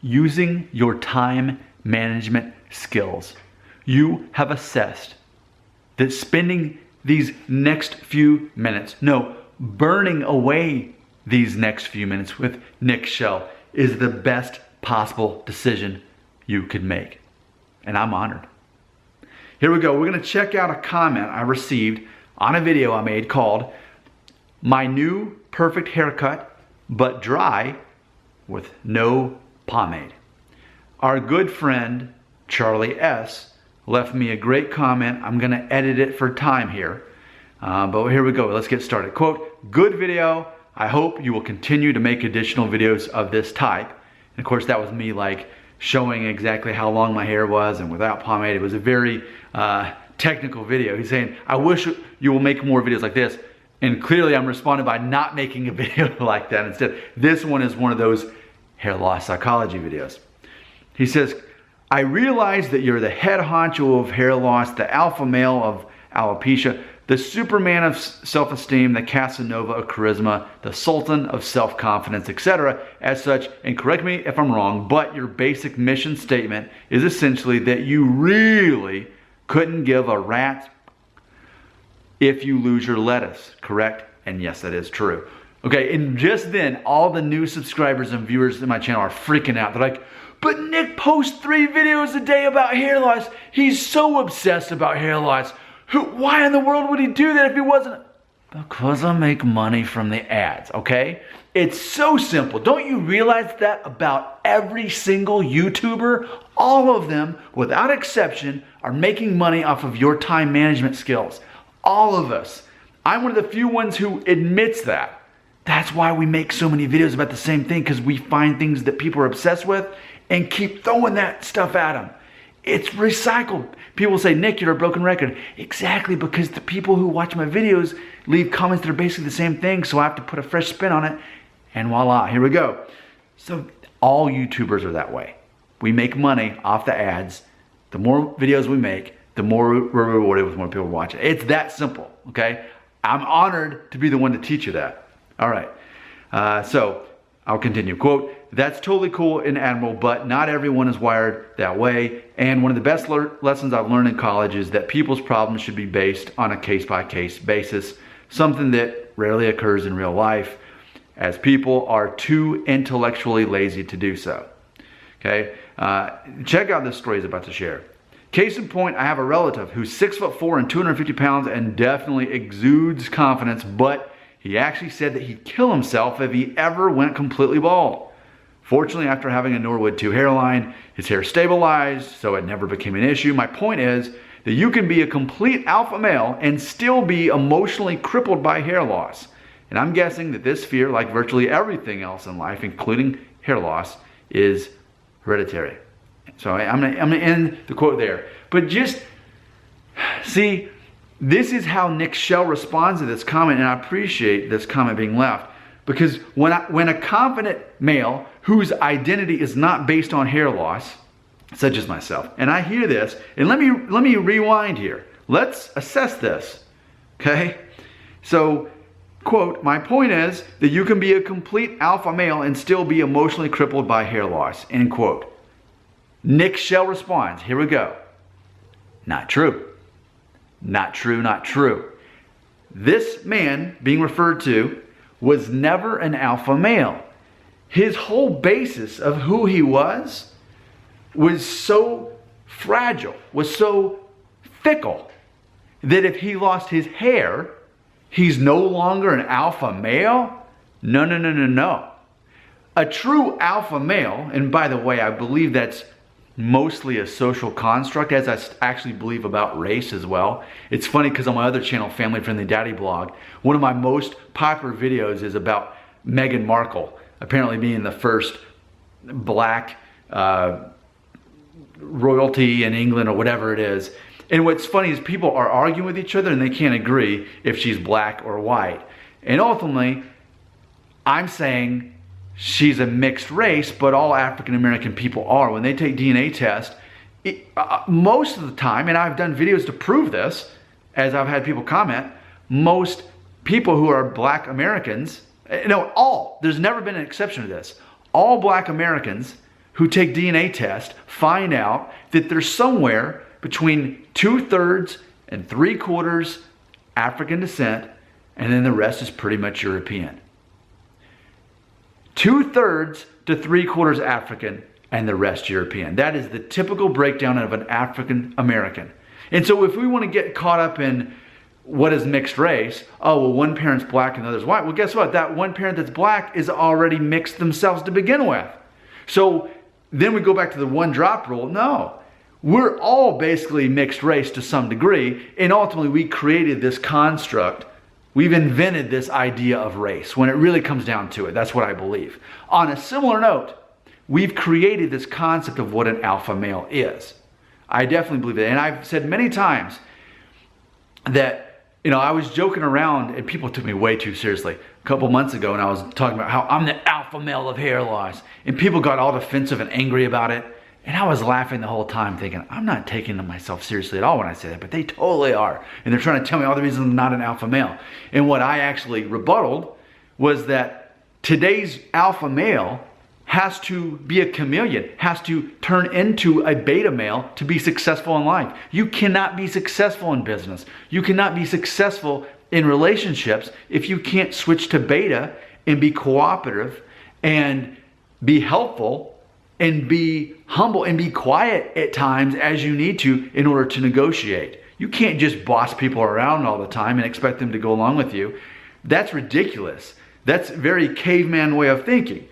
using your time management skills. You have assessed that spending these next few minutes, no, burning away these next few minutes with Nick Shell is the best possible decision you could make. And I'm honored. Here we go. We're going to check out a comment I received on a video I made called "My New Perfect Haircut, but Dry with No Pomade." Our good friend Charlie S. left me a great comment. I'm going to edit it for time here. But here we go. Let's get started. Quote, "Good video. I hope you will continue to make additional videos of this type." And of course, that was me like showing exactly how long my hair was and without pomade. It was a very technical video. He's saying, "I wish you will make more videos like this." And clearly I'm responding by not making a video like that. Instead, this one is one of those hair loss psychology videos. He says, "I realize that you're the head honcho of hair loss, the alpha male of alopecia, the Superman of self-esteem, the Casanova of charisma, the Sultan of self-confidence, etc. As such, and correct me if I'm wrong, but your basic mission statement is essentially that you really couldn't give a rat's if you lose your lettuce, correct?" And yes, that is true. Okay, and just then, all the new subscribers and viewers in my channel are freaking out. They're like, "But Nick posts 3 videos a day about hair loss. He's so obsessed about hair loss. Why in the world would he do that if he wasn't?" Because I make money from the ads, okay? It's so simple. Don't you realize that about every single YouTuber, all of them, without exception, are making money off of your time management skills? All of us. I'm one of the few ones who admits that. That's why we make so many videos about the same thing, because we find things that people are obsessed with and keep throwing that stuff at them. It's recycled. People say, "Nick, you're a broken record." Exactly, because the people who watch my videos leave comments that are basically the same thing, so I have to put a fresh spin on it, and voila, here we go. So all YouTubers are that way. We make money off the ads. The more videos we make, the more we're rewarded with more people watching. It's that simple, okay? I'm honored to be the one to teach you that. All right, so I'll continue. Quote, "That's totally cool and admirable, but not everyone is wired that way. And one of the best lessons I've learned in college is that people's problems should be based on a case-by-case basis, something that rarely occurs in real life, as people are too intellectually lazy to do so." Okay, check out this story he's about to share. "Case in point, I have a relative who's 6'4" and 250 pounds and definitely exudes confidence, but he actually said that he'd kill himself if he ever went completely bald. Fortunately, after having a Norwood 2 hairline, his hair stabilized, so it never became an issue. My point is that you can be a complete alpha male and still be emotionally crippled by hair loss. And I'm guessing that this fear, like virtually everything else in life, including hair loss, is hereditary." So I'm gonna end the quote there. But just see, this is how Nick Shell responds to this comment, and I appreciate this comment being left. Because when a confident male whose identity is not based on hair loss, such as myself, and I hear this, and let me rewind here. Let's assess this, okay? So, quote, "My point is that you can be a complete alpha male and still be emotionally crippled by hair loss," end quote. Nick Shell responds, here we go. "Not true. Not true, not true. This man being referred to was never an alpha male. His whole basis of who he was so fragile, was so fickle, that if he lost his hair, he's no longer an alpha male? No, no, no, no, no. A true alpha male, and by the way, I believe that's mostly a social construct, as I actually believe about race as well. It's funny because on my other channel, Family Friendly Daddy Blog, one of my most popular videos is about Meghan Markle apparently being the first black royalty in England or whatever it is. And what's funny is people are arguing with each other and they can't agree if she's black or white. And ultimately, I'm saying she's a mixed race, but all African American people are. When they take DNA tests, most of the time, and I've done videos to prove this, as I've had people comment, most people who are black Americans, no, there's never been an exception to this. All black Americans who take DNA tests find out that there's somewhere between 2/3 and 3/4 African descent, and then the rest is pretty much European. 2/3 to 3/4 African, and the rest European. That is the typical breakdown of an African American. And so if we want to get caught up in what is mixed race, oh, well, one parent's black and the other's white. Well, guess what? That one parent that's black is already mixed themselves to begin with. So then we go back to the one drop rule. No, we're all basically mixed race to some degree. And ultimately we created this construct. We've invented this idea of race when it really comes down to it. That's what I believe. On a similar note, we've created this concept of what an alpha male is. I definitely believe that. And I've said many times that, I was joking around and people took me way too seriously a couple months ago, and I was talking about how I'm the alpha male of hair loss. And people got all defensive and angry about it. And I was laughing the whole time thinking, I'm not taking myself seriously at all when I say that, but they totally are. And they're trying to tell me all the reasons I'm not an alpha male. And what I actually rebutted was that today's alpha male has to be a chameleon, has to turn into a beta male to be successful in life. You cannot be successful in business. You cannot be successful in relationships if you can't switch to beta and be cooperative and be helpful and be humble and be quiet at times as you need to in order to negotiate. You can't just boss people around all the time and expect them to go along with you. That's ridiculous. That's a very caveman way of thinking.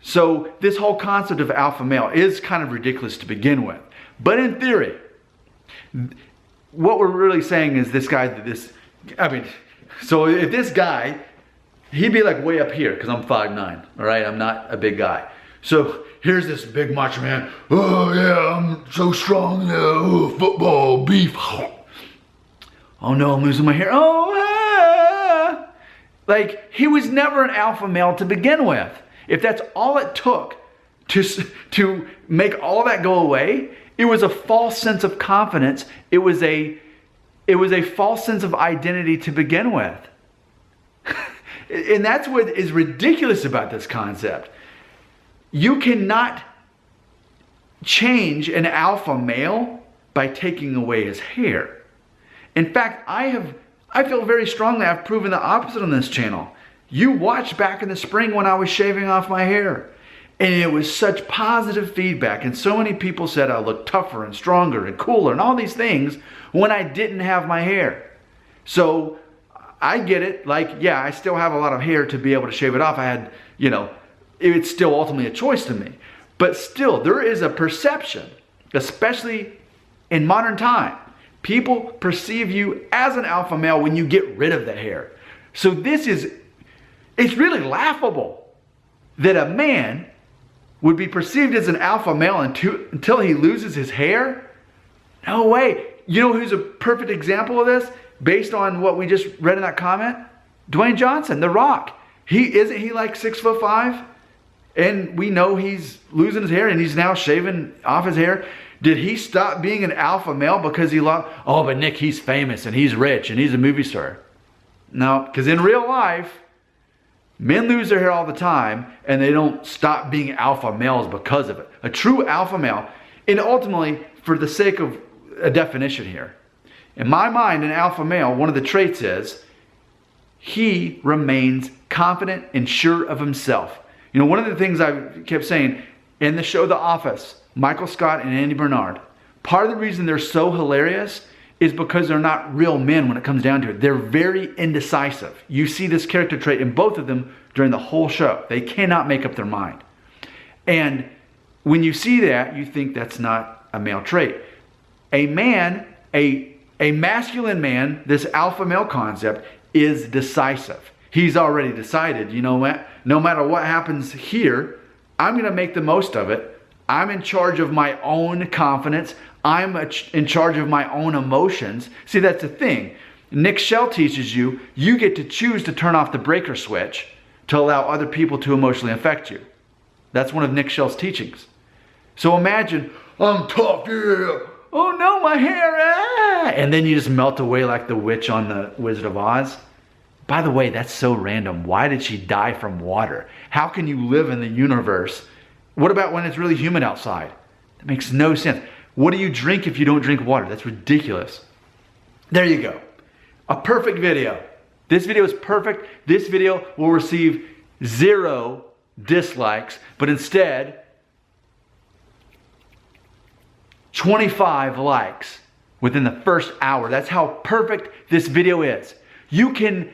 So this whole concept of alpha male is kind of ridiculous to begin with. But in theory, what we're really saying is so if this guy, he'd be like way up here because I'm 5'9", all right? I'm not a big guy. So here's this big macho man. Oh yeah, I'm so strong. Football, beef. Oh no, I'm losing my hair. Like, he was never an alpha male to begin with. If that's all it took to make all that go away, it was a false sense of confidence. It was a false sense of identity to begin with. And that's what is ridiculous about this concept. You cannot change an alpha male by taking away his hair. In fact, I feel very strongly I've proven the opposite on this channel. You watched back in the spring when I was shaving off my hair. And it was such positive feedback. And so many people said I looked tougher and stronger and cooler and all these things when I didn't have my hair. So I get it. Like, yeah, I still have a lot of hair to be able to shave it off. I had, it's still ultimately a choice to me. But still, there is a perception, especially in modern time. People perceive you as an alpha male when you get rid of the hair. So it's really laughable that a man would be perceived as an alpha male until he loses his hair. No way. You know who's a perfect example of this based on what we just read in that comment? Dwayne Johnson, The Rock. Isn't he like 6'5"? And we know he's losing his hair and he's now shaving off his hair. Did he stop being an alpha male because he lost? Oh, but Nick, he's famous and he's rich and he's a movie star. No, because in real life, men lose their hair all the time and they don't stop being alpha males because of it. A true alpha male, and ultimately, for the sake of a definition here, in my mind, an alpha male, one of the traits is he remains confident and sure of himself. One of the things I kept saying in the show The Office, Michael Scott and Andy Bernard, part of the reason they're so hilarious is because they're not real men when it comes down to it. They're very indecisive. You see this character trait in both of them during the whole show. They cannot make up their mind. And when you see that, you think that's not a male trait. A man, a masculine man, this alpha male concept, is decisive. He's already decided, no matter what happens here, I'm going to make the most of it. I'm in charge of my own confidence. I'm in charge of my own emotions. See, that's the thing. Nick Shell teaches you get to choose to turn off the breaker switch to allow other people to emotionally affect you. That's one of Nick Shell's teachings. So imagine, I'm tough, yeah. Oh no, my hair, ah. And then you just melt away like the witch on the Wizard of Oz. By the way, that's so random. Why did she die from water? How can you live in the universe What about when it's really humid outside? That makes no sense. What do you drink if you don't drink water? That's ridiculous. There you go. A perfect video. This video is perfect. This video will receive 0 dislikes, but instead 25 likes within the first hour. That's how perfect this video is. You can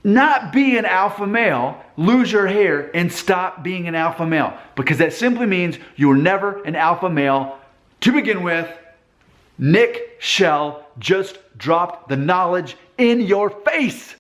not be an alpha male, lose your hair, and stop being an alpha male, because that simply means you were never an alpha male to begin with. Nick Shell just dropped the knowledge in your face.